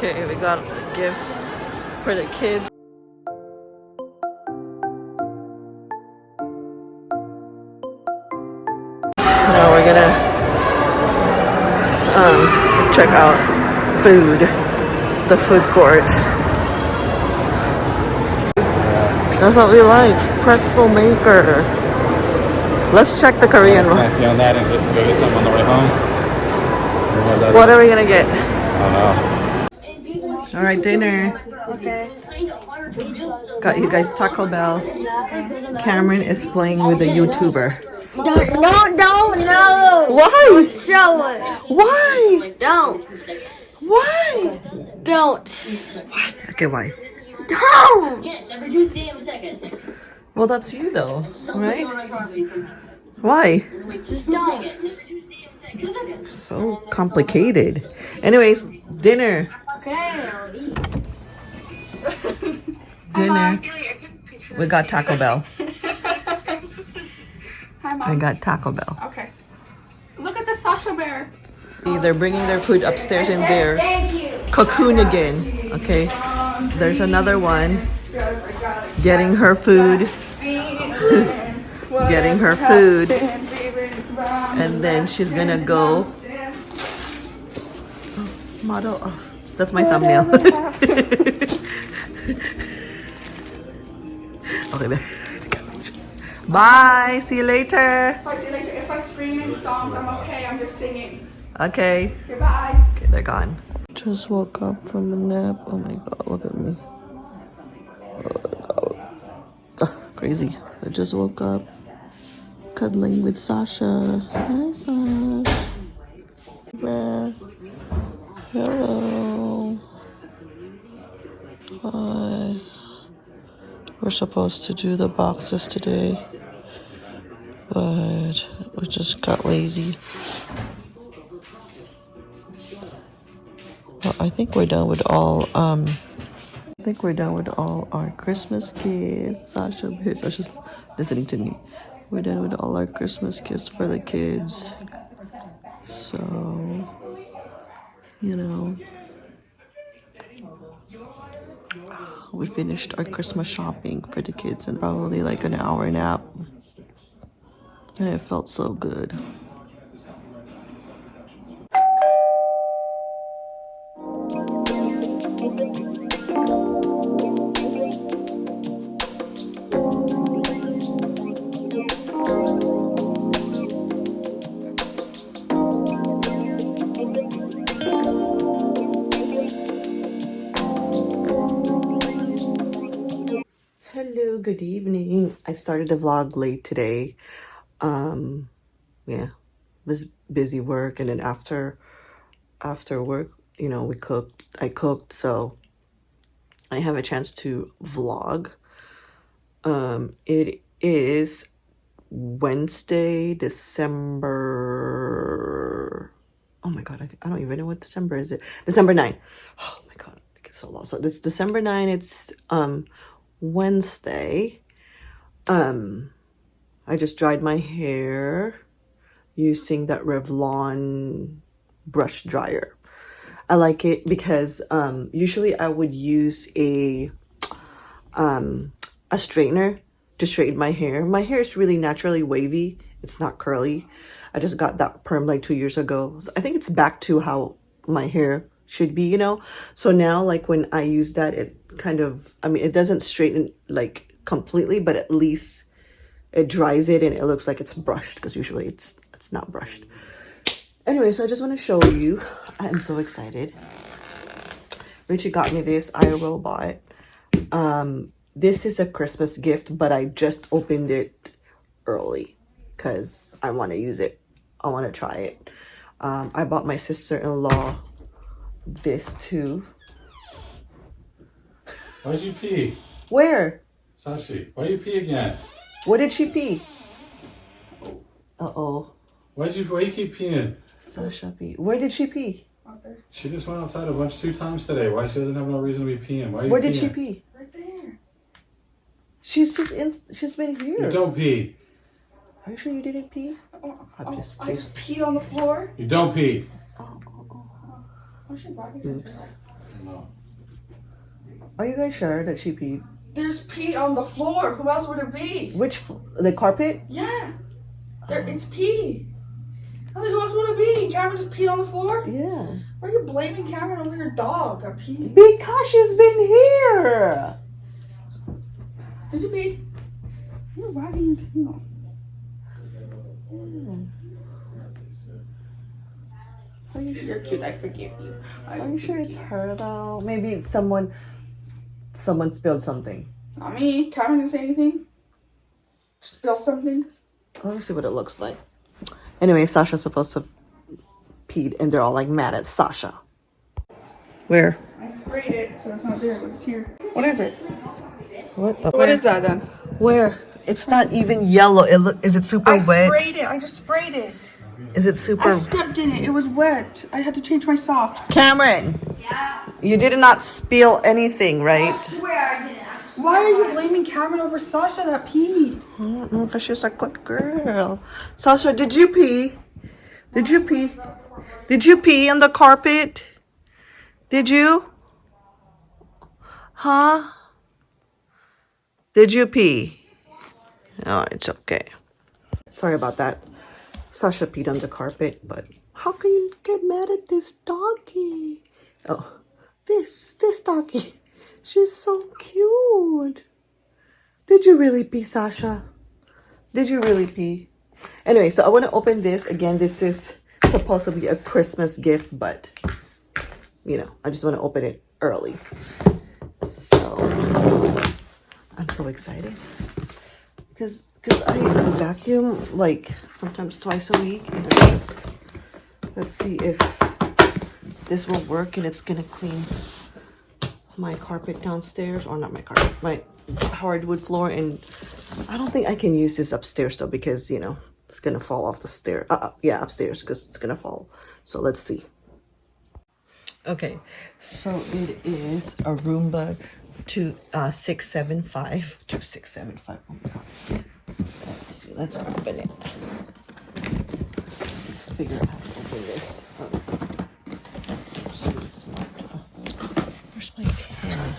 Okay, we got gifts for the kids. Now we're gonna check out food, the food court. That's what we like, pretzel maker. Let's check the Korean one. On that and just go to some on the way home. What are we gonna get? I don't know. All right, dinner. Okay. Got you guys Taco Bell. Cameron is playing with a YouTuber. No. Why? Show it. Why? Don't. Why? Don't. Why? Okay, why? Don't. Well, that's you though, right? Why? Just don't. So complicated. Anyways, dinner. Okay, I'll eat. Dinner. We got Taco Bell. Hi, Mom. We got Taco Bell. Okay. Look at the Sasha bear. They're bringing their food upstairs in their Thank you. cocoon again. Okay. There's another one. Getting her food. Getting her food. And then she's gonna go. Model. Oh, that's my thumbnail. Okay, there. Bye. See you later. If I scream in songs, I'm okay. I'm just singing. Okay. Goodbye. Okay, they're gone. Just woke up from a nap. Oh my god, look at me. Oh my god. Crazy. I just woke up cuddling with Sasha. Hi, Sasha. Hello. Hi. We're supposed to do the boxes today, but we just got lazy. Well, I think we're done with all our Christmas gifts. Sasha's listening to me. We're done with all our Christmas gifts for the kids. So, you know, we finished our Christmas shopping for the kids in probably like an hour nap. And it felt so good. Hello, good evening. I started the vlog late today. Yeah, was busy work, and then after work, you know, I cooked, so I have a chance to vlog. It is Wednesday, December. Oh my god, I don't even know what December is. It December 9. Oh my god, I get so lost. So it's December 9. It's Wednesday. I just dried my hair using that Revlon brush dryer. I like it because usually I would use a straightener to straighten my hair. My hair is really naturally wavy. It's not curly. I just got that perm like 2 years ago. So I think it's back to how my hair should be, you know? So now, like, when I use that, it kind of, I mean, it doesn't straighten like completely, but at least it dries it and it looks like it's brushed, because usually it's not brushed. Anyway, so I just want to show you. I'm so excited. Richie got me this iRobot. This is a Christmas gift, but I just opened it early because I want to use it. I want to try it. I bought my sister-in-law this too. Why'd you pee? Where? Sashi, why you pee again? What did she pee? Uh-oh. Why you keep peeing? Sasha pee. Where did she pee? She just went outside a bunch 2 times today. Why she doesn't have no reason to be peeing? Why are you Where peeing? did she pee? Right there. She's been here. You don't pee. Are you sure you didn't pee? I just peed on the floor. You don't pee. Oh. Oh, she brought me Oops. No. Are you guys sure that she peed? There's pee on the floor. Who else would it be? The carpet? Yeah. It's pee. I mean, who else would it be? Cameron just peed on the floor? Yeah. Why are you blaming Cameron over your dog? I peed. Because she's been here. Did you pee? Why do you pee on? Are you sure? You're cute. I forgive you. Are you sure it's her though? Maybe someone spilled something. Not me. Cameron didn't say anything. Spill something. Let me see what it looks like. Anyway, Sasha's supposed to peed, and they're all like mad at Sasha. Where? I sprayed it, so it's not there, but it's here. What is it? What is that then? Where? It's not even yellow. Is it super wet? Sprayed it. I just sprayed it. Is it super? I stepped in it. It was wet. I had to change my socks. Cameron. Yeah. You did not spill anything, right? I swear I didn't. Why are you blaming Cameron over Sasha that peed? Because she's a good girl. Sasha, did you pee? Did you pee? Did you pee on the carpet? Did you? Huh? Did you pee? Oh, it's okay. Sorry about that. Sasha peed on the carpet, but how can you get mad at this doggy? Oh, this doggy. She's so cute. Did you really pee, Sasha? Did you really pee? Anyway, so I want to open this. Again, this is supposed to be a Christmas gift, but, you know, I just want to open it early. So, I'm so excited. Because I vacuum, like, sometimes twice a week. And let's see if this will work and it's going to clean my carpet downstairs, or not my carpet, my hardwood floor. And I don't think I can use this upstairs though, because, you know, it's gonna fall off the stair. Yeah, upstairs, because it's gonna fall. So let's see. Okay, so it is a Roomba 2675. 2675. Oh my god. Let's see. Let's open it. Figure out how to open this. Where's my pen?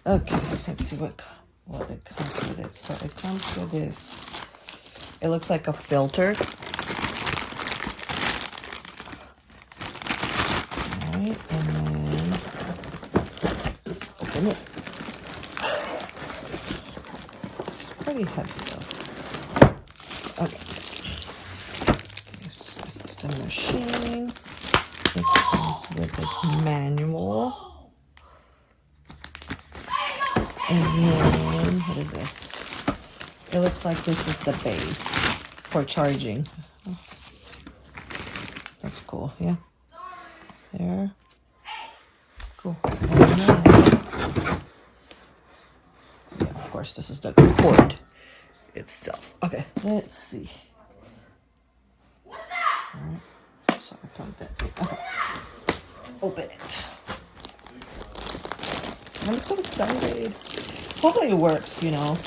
Okay, let's see what it comes with it. So it comes with this. It looks like a filter. Alright, and then let's open it. It's pretty heavy though. Okay. It's the machine. It comes with this manual. And then, what is this? It looks like this is the base for charging. Oh, that's cool, yeah. There. Cool. And then, yeah, of course, this is the cord itself. Okay, let's see. What's that? Alright, so I plugged that in. Okay, let's open it. I'm so excited. Hopefully it works, you know.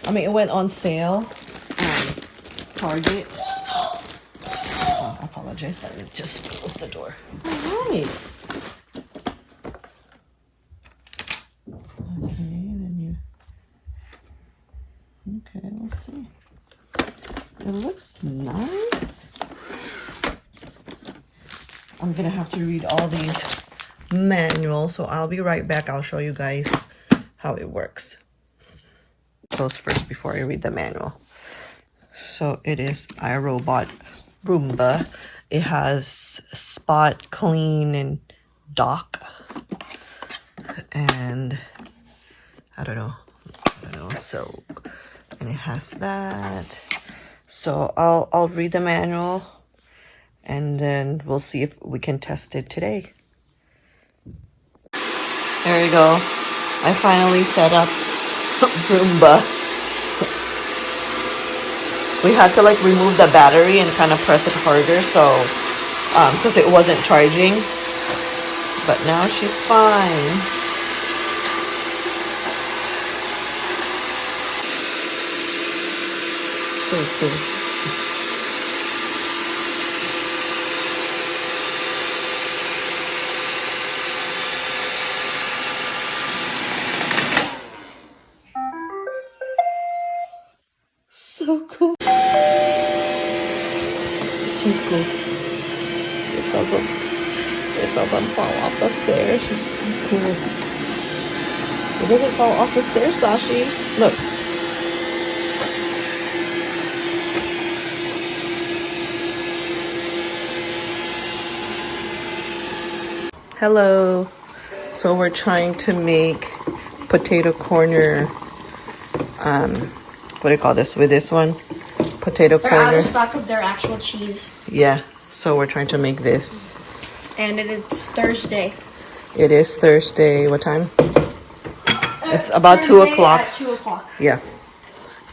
I mean, it went on sale on Target. Oh, I apologize. Let me just close the door. All right. Okay, then you... Okay, let's see. It looks nice. I'm going to have to read all these manual, so I'll be right back. I'll show you guys how it works. Those first before I read the manual. So it is iRobot Roomba. It has spot, clean, and dock, and I don't know, so, and it has that. So I'll read the manual, and then we'll see if we can test it today. There you go. I finally set up Roomba. We had to like remove the battery and kind of press it harder, so because it wasn't charging. But now she's fine. So cool. so cool. It doesn't fall off the stairs. It's so cool. It doesn't fall off the stairs, Sashi. Look. Hello. So we're trying to make potato corner. What do you call this? With this one, potato They're out corner. of stock of their actual cheese. Yeah. So we're trying to make this. And it's Thursday. It is Thursday. What time? It's about 2 Thursday o'clock. At 2 o'clock. Yeah.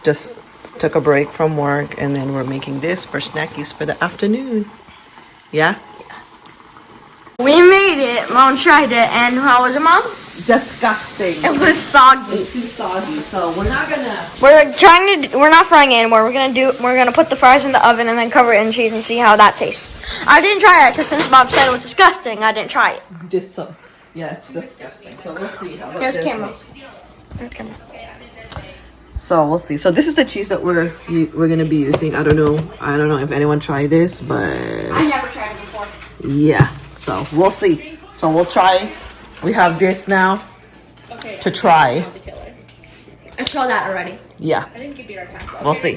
Just took a break from work and then we're making this for snackies for the afternoon. Yeah? We made it. Mom tried it, and how was it, Mom? Disgusting. It was soggy. It's too soggy, so we're not gonna. We're not frying it anymore. We're gonna put the fries in the oven and then cover it in cheese and see how that tastes. I didn't try it because since Mom said it was disgusting, I didn't try it. Yeah, it's disgusting. So we'll see how Here's this camera. looks. Here's camera. So we'll see. So this is the cheese that we're gonna be using. I don't know if anyone tried this, but I never tried it before. yeah. So we'll see. So we'll try. We have this now to try. I saw that already. Yeah. I think you beat our task. We'll see.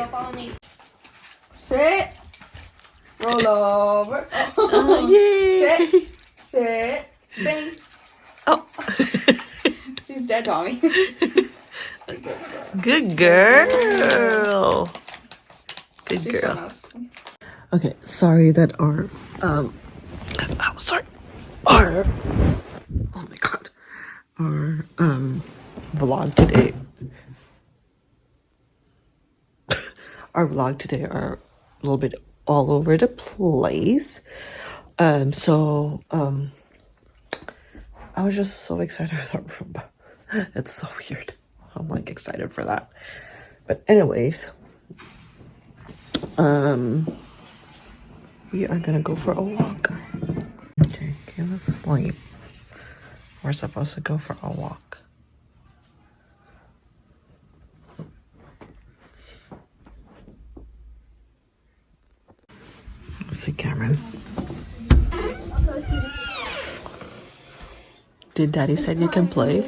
Sit. Roll over. Oh, yay. Sit. Bang. Oh. She's dead, Tommy. Good girl. Good She's so girl. nice. Okay, sorry that our oh my god, our vlog today. Our vlog today are a little bit all over the place. I was just so excited for that Roomba. It's so weird. I'm like excited for that. But anyways, we are gonna go for a walk. Okay, give us sleep. We're supposed to go for a walk. Let's see, Cameron. Did Daddy said you can play?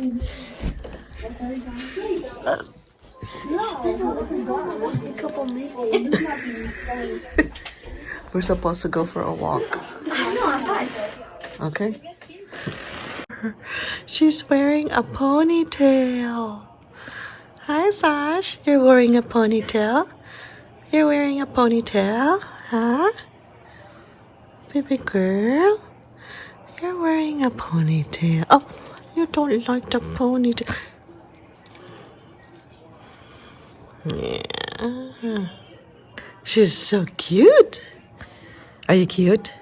We're supposed to go for a walk. Okay. She's wearing a ponytail. Hi, Sash. You're wearing a ponytail? You're wearing a ponytail? Huh? Baby girl? You're wearing a ponytail. Oh, you don't like the ponytail. Yeah. She's so cute. Are you cute?